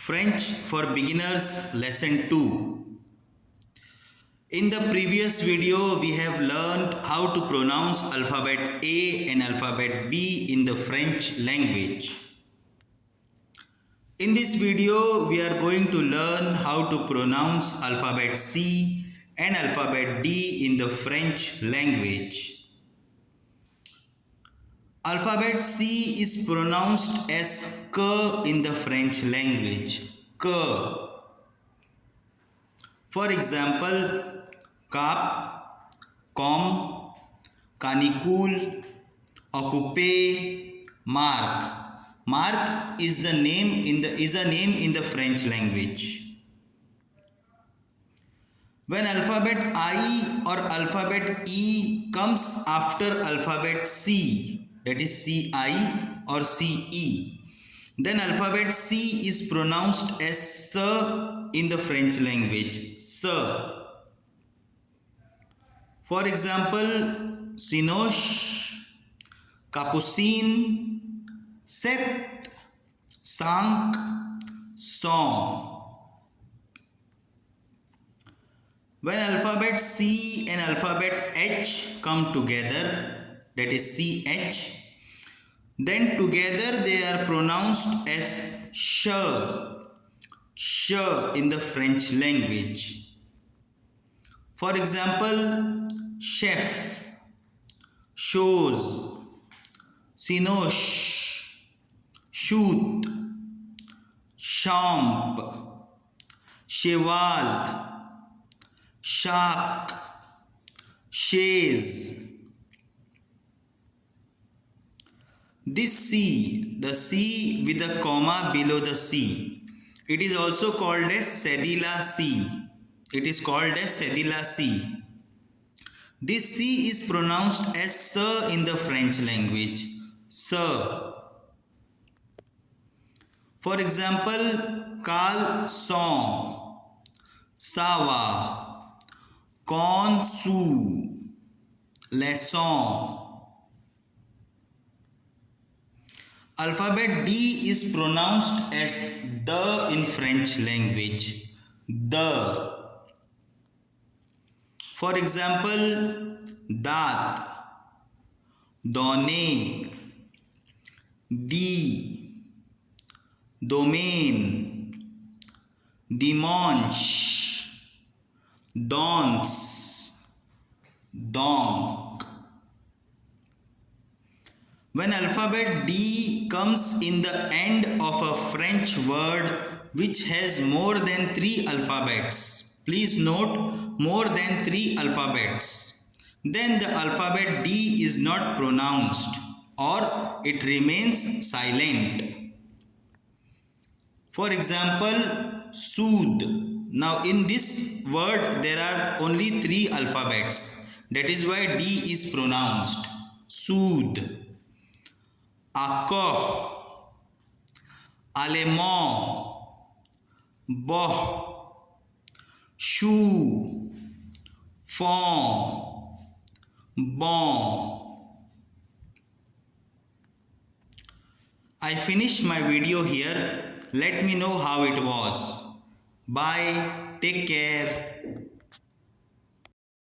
French for Beginners Lesson 2. In the previous video, we have learned how to pronounce alphabet A and alphabet B in the French language. In this video, we are going to learn how to pronounce alphabet C and alphabet D in the French language. Alphabet C is pronounced as K in the French language. K. For example, cap, com, canicule, occupe, marque. Marque is a name in the French language. When alphabet I or alphabet E comes after alphabet C, that is CI or CE, then alphabet C is pronounced as S in the French language. S. For example, Cinoche, Capucine, Sept, Cinq, Cent. When alphabet C and alphabet H come together, that is CH, then together they are pronounced as sh in the French language. For example, chef, chose, cinoche, shoot, champ, cheval, shark, chaise. This C, the C with a comma below the C, it is also called as cedilla C. It is called as cedilla C. This C is pronounced as S in the French language. S. For example, caleçon, savoir, conçu, leçon. Alphabet D is pronounced as the in French language. The. For example, date, donner, dit, domaine, dimanche, danse, donc. When alphabet D comes in the end of a French word which has more than 3 alphabets, please note more than 3 alphabets, then the alphabet D is not pronounced or it remains silent. For example, soothe. Now in this word there are only 3 alphabets. That is why D is pronounced. Soothe. Accord, allemand, boh, chou, fond, bon. I finished my video here. Let me know how it was. Bye. Take care.